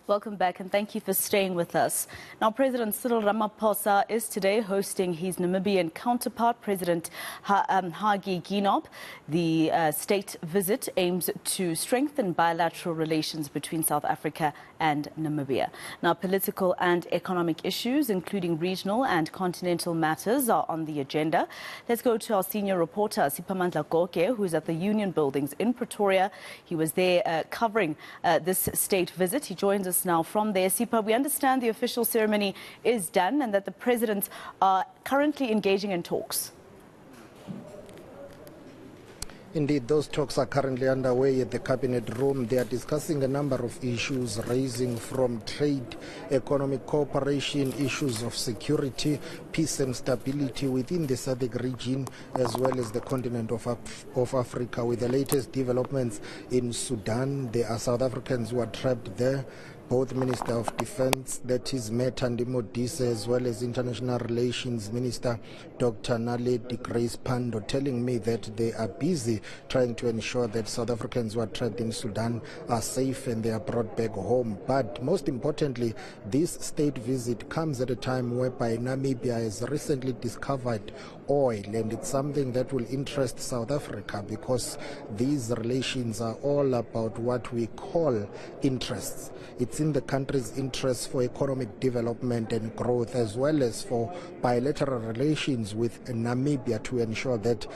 Welcome back and thank you for staying with us. Now, President Cyril Ramaphosa is today hosting his Namibian counterpart, President Hage Geingob. The state visit aims to strengthen bilateral relations between South Africa and Namibia. Now, political and economic issues, including regional and continental matters, are on the agenda. Let's go to our senior reporter, Siphamandla Goge, who is at the Union Buildings in Pretoria. He was there covering this state visit. He joins us now from there. Sipa, we understand the official ceremony is done and that the presidents are currently engaging in talks. Indeed, those talks are currently underway at the cabinet room. They are discussing a number of issues ranging from trade, economic cooperation, issues of security, peace and stability within the SADC region, as well as the continent of Africa. With the latest developments in Sudan, there are South Africans who are trapped there. Both Minister of Defense, that is Methandi Modise, as well as International Relations Minister Dr. Naledi Grace Pando, telling me that they are busy trying to ensure that South Africans who are trapped in Sudan are safe and they are brought back home. But most importantly, this state visit comes at a time whereby Namibia has recently discovered oil, and it's something that will interest South Africa because these relations are all about what we call interests. It's in the country's interest for economic development and growth, as well as for bilateral relations with Namibia to ensure that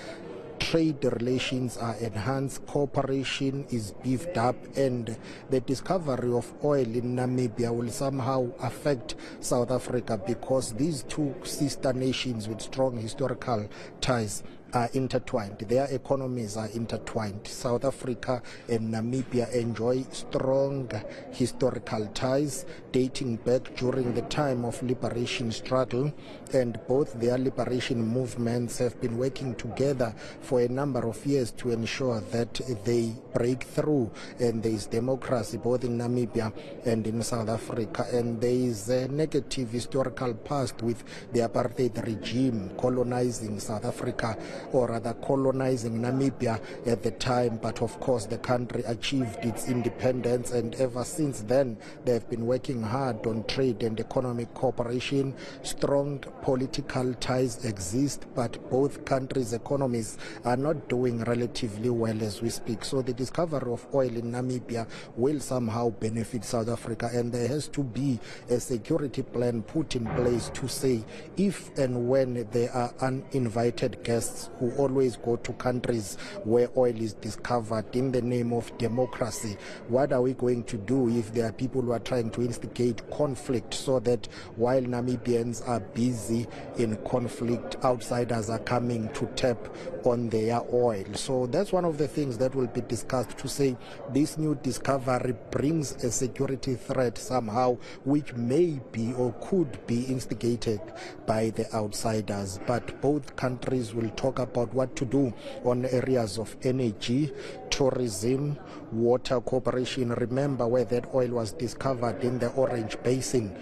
trade relations are enhanced, cooperation is beefed up, and the discovery of oil in Namibia will somehow affect South Africa because these two sister nations with strong historical ties are intertwined. Their economies are intertwined. South Africa and Namibia enjoy strong historical ties dating back during the time of liberation struggle, and both their liberation movements have been working together for a number of years to ensure that they break through and there is democracy both in Namibia and in South Africa. And there is a negative historical past with the apartheid regime colonizing South Africa, or rather colonizing Namibia at the time. But of course the country achieved its independence, and ever since then they have been working hard on trade and economic cooperation. Strong political ties exist, but both countries' economies are not doing relatively well as we speak. So the discovery of oil in Namibia will somehow benefit South Africa, and there has to be a security plan put in place to say if and when there are uninvited guests who always go to countries where oil is discovered in the name of democracy, what are we going to do if there are people who are trying to instigate conflict, so that while Namibians are busy in conflict, outsiders are coming to tap on their oil? So that's one of the things that will be discussed, to say this new discovery brings a security threat somehow, which may be or could be instigated by the outsiders. But both countries will talk about what to do on areas of energy, tourism, water cooperation. Remember where that oil was discovered, in the Orange Basin,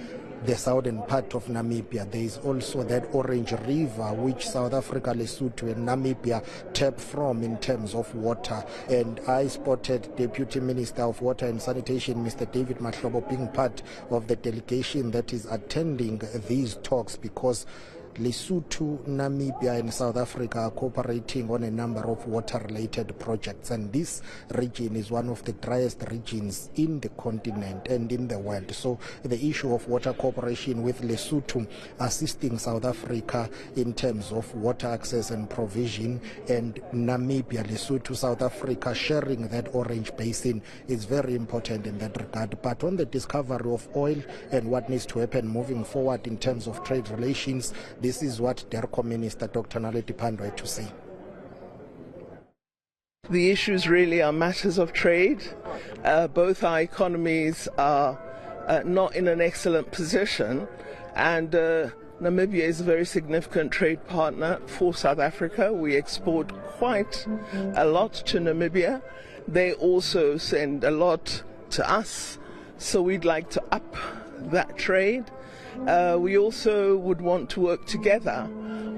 the southern part of Namibia. There is also that Orange River, which South Africa, Lesotho and Namibia tap from in terms of water. And I spotted Deputy Minister of Water and Sanitation, Mr. David Mahlobo, being part of the delegation that is attending these talks, because Lesotho, Namibia and South Africa are cooperating on a number of water-related projects, and this region is one of the driest regions in the continent and in the world. So the issue of water cooperation with Lesotho assisting South Africa in terms of water access and provision, and Namibia, Lesotho, South Africa sharing that Orange Basin is very important in that regard. But on the discovery of oil and what needs to happen moving forward in terms of trade relations, this is what DERCO Minister Dr. Naledi Pando had to say. The issues really are matters of trade. Both our economies are not in an excellent position, and Namibia is a very significant trade partner for South Africa. We export quite a lot to Namibia. They also send a lot to us, so we'd like to up that trade. We also would want to work together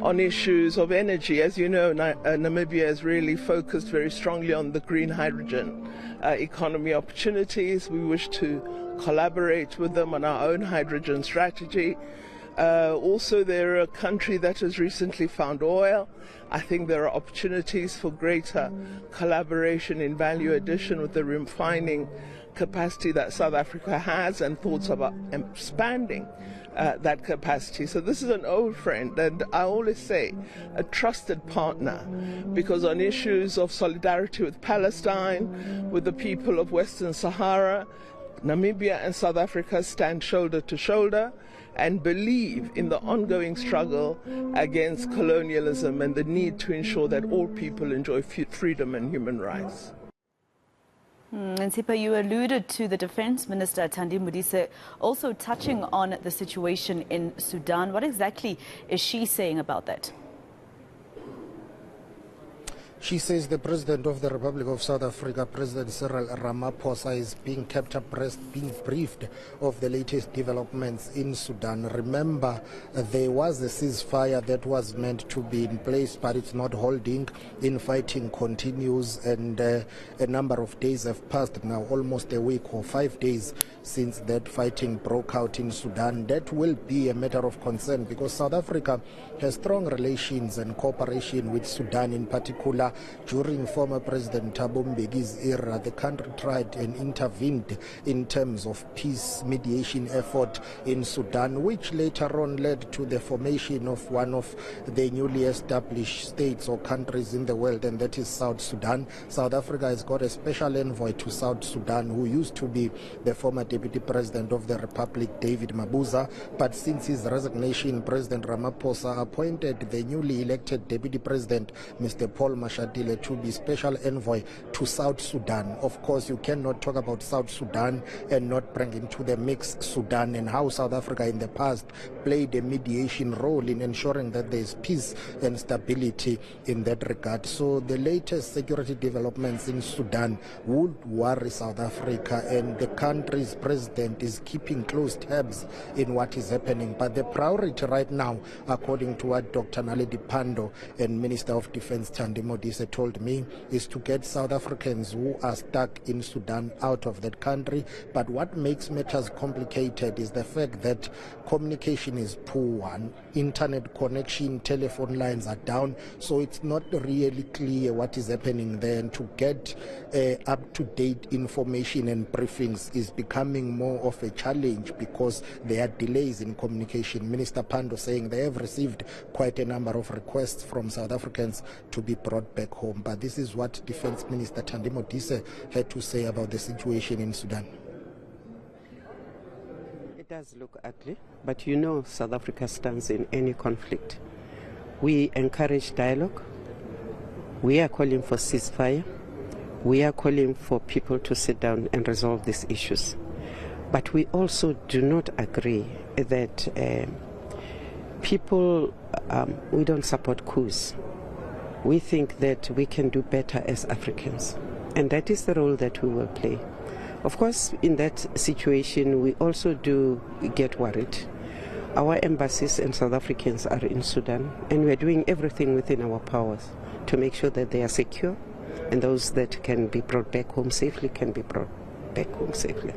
on issues of energy. As you know, Namibia is really focused very strongly on the green hydrogen economy opportunities. We wish to collaborate with them on our own hydrogen strategy. Also, they're a country that has recently found oil. I think there are opportunities for greater collaboration in value addition with the refining capacity that South Africa has, and thoughts about expanding that capacity. So this is an old friend, and I always say a trusted partner, because on issues of solidarity with Palestine, with the people of Western Sahara, Namibia and South Africa stand shoulder to shoulder and believe in the ongoing struggle against colonialism and the need to ensure that all people enjoy freedom and human rights. And Sipha, you alluded to the Defence Minister, Thandi Modise, also touching on the situation in Sudan. What exactly is she saying about that? She says the President of the Republic of South Africa, President Cyril Ramaphosa, is being kept abreast, being briefed of the latest developments in Sudan. Remember, there was a ceasefire that was meant to be in place, but it's not holding. Infighting continues, and a number of days have passed now, almost a week or 5 days since that fighting broke out in Sudan. That will be a matter of concern because South Africa has strong relations and cooperation with Sudan in particular. During former President Thabo Mbeki's era, the country tried and intervened in terms of peace mediation effort in Sudan, which later on led to the formation of one of the newly established states or countries in the world, and that is South Sudan. South Africa has got a special envoy to South Sudan, who used to be the former Deputy President of the Republic, David Mabuza, but since his resignation, President Ramaphosa appointed the newly elected Deputy President, Mr. Paul Mashatile, to be special envoy to South Sudan. Of course, you cannot talk about South Sudan and not bring into the mix Sudan and how South Africa in the past played a mediation role in ensuring that there is peace and stability in that regard. So the latest security developments in Sudan would worry South Africa, and the country's president is keeping close tabs in what is happening. But the priority right now, according to what Dr. Naledi Pandor and Minister of Defense Thandi Modise told me, is to get South Africans who are stuck in Sudan out of that country. But what makes matters complicated is the fact that communication is poor, internet connection, telephone lines are down, so it's not really clear what is happening there, and to get up-to-date information and briefings is becoming more of a challenge because there are delays in communication. Minister Pandor saying they have received quite a number of requests from South Africans to be brought back home. But this is what Defense Minister Thandi Modise had to say about the situation in Sudan. It does look ugly, but you know South Africa stands in any conflict. We encourage dialogue. We are calling for ceasefire. We are calling for people to sit down and resolve these issues. But we also do not agree that we don't support coups. We think that we can do better as Africans, and that is the role that we will play. Of course, in that situation, we also do get worried. Our embassies and South Africans are in Sudan, and we are doing everything within our powers to make sure that they are secure, and those that can be brought back home safely can be brought back home safely.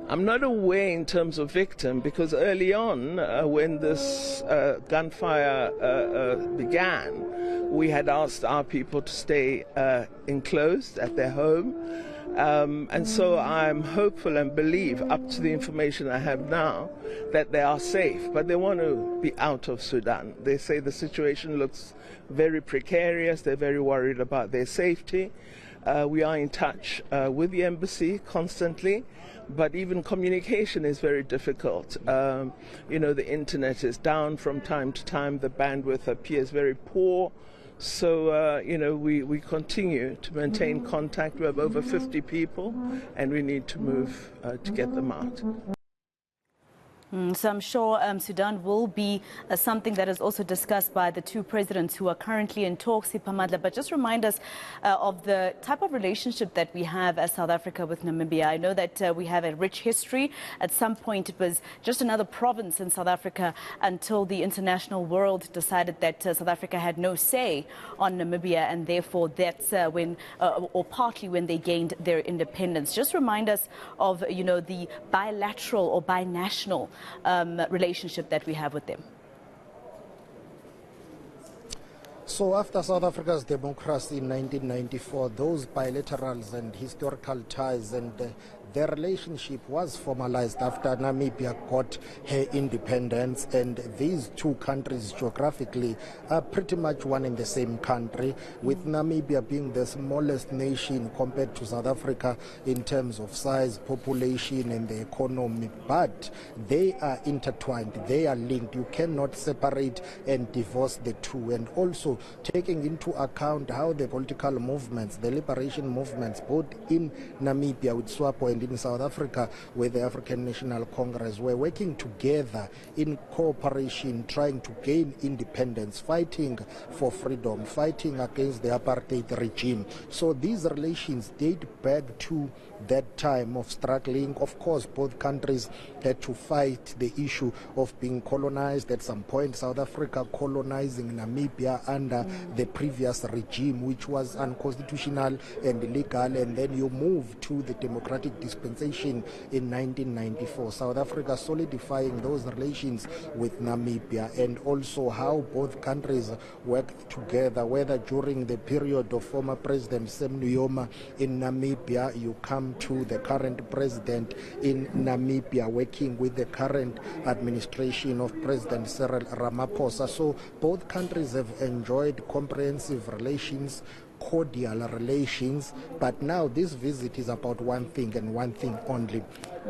I'm not aware in terms of victim, because early on, when this gunfire began, we had asked our people to stay enclosed at their home. And so I'm hopeful and believe, up to the information I have now, that they are safe. But they want to be out of Sudan. They say the situation looks very precarious. They're very worried about their safety. We are in touch with the embassy constantly, but even communication is very difficult. The internet is down from time to time. The bandwidth appears very poor. So, we continue to maintain contact. We have over 50 people, and we need to move to get them out. So I'm sure Sudan will be something that is also discussed by the two presidents who are currently in talks, Siphamandla. But just remind us of the type of relationship that we have as South Africa with Namibia. I know that we have a rich history. At some point, it was just another province in South Africa until the international world decided that South Africa had no say on Namibia, and therefore that's when, or partly when they gained their independence. Just remind us of, the bilateral or binational relationship that we have with them. So after South Africa's democracy in 1994, those bilaterals and historical ties and their relationship was formalized after Namibia got her independence, and these two countries geographically are pretty much one and the same country, with Namibia being the smallest nation compared to South Africa in terms of size, population and the economy, but they are intertwined, they are linked. You cannot separate and divorce the two. And also taking into account how the political movements, the liberation movements, both in Namibia with SWAPO and in South Africa with the African National Congress, were working together in cooperation, trying to gain independence, fighting for freedom, fighting against the apartheid regime. So these relations date back to that time of struggling. Of course, both countries had to fight the issue of being colonized. At some point, South Africa colonizing Namibia under the previous regime, which was unconstitutional and illegal, and then you move to the democratic dispensation in 1994. South Africa solidifying those relations with Namibia, and also how both countries worked together, whether during the period of former President Sam Nujoma in Namibia, you come to the current president in Namibia working with the current administration of President Cyril Ramaphosa. So both countries have enjoyed comprehensive relations, cordial relations, but now this visit is about one thing and one thing only: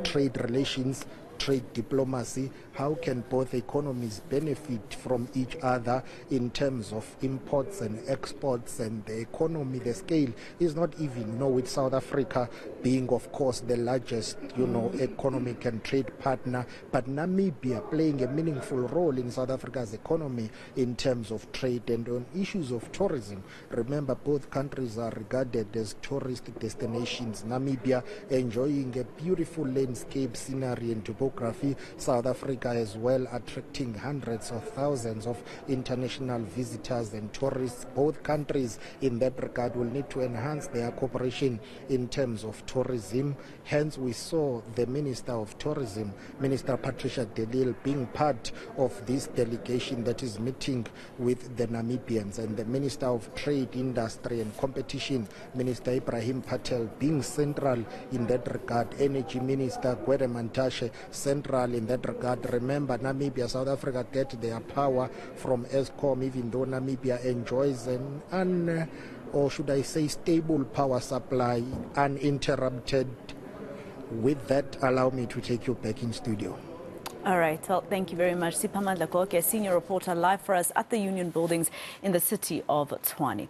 trade relations, trade diplomacy. How can both economies benefit from each other in terms of imports and exports? And the economy, the scale is not even, with South Africa being, of course, the largest, economic and trade partner, but Namibia playing a meaningful role in South Africa's economy in terms of trade and on issues of tourism. Remember, both countries are regarded as tourist destinations. Namibia enjoying a beautiful landscape, scenery and topography. South Africa as well attracting hundreds of thousands of international visitors and tourists. Both countries in that regard will need to enhance their cooperation in terms of tourism. Hence, we saw the Minister of Tourism, Minister Patricia de Lille, being part of this delegation that is meeting with the Namibians, and the Minister of Trade, Industry and Competition, Minister Ibrahim Patel, being central in that regard. Energy Minister Gwede Mantashe, central in that regard. Remember, Namibia, South Africa get their power from Eskom, even though Namibia enjoys or should I say stable power supply, uninterrupted. With that, allow me to take you back in studio. All right. Well, thank you very much. Siphamandla Goge, a senior reporter, live for us at the Union Buildings in the city of Tshwane.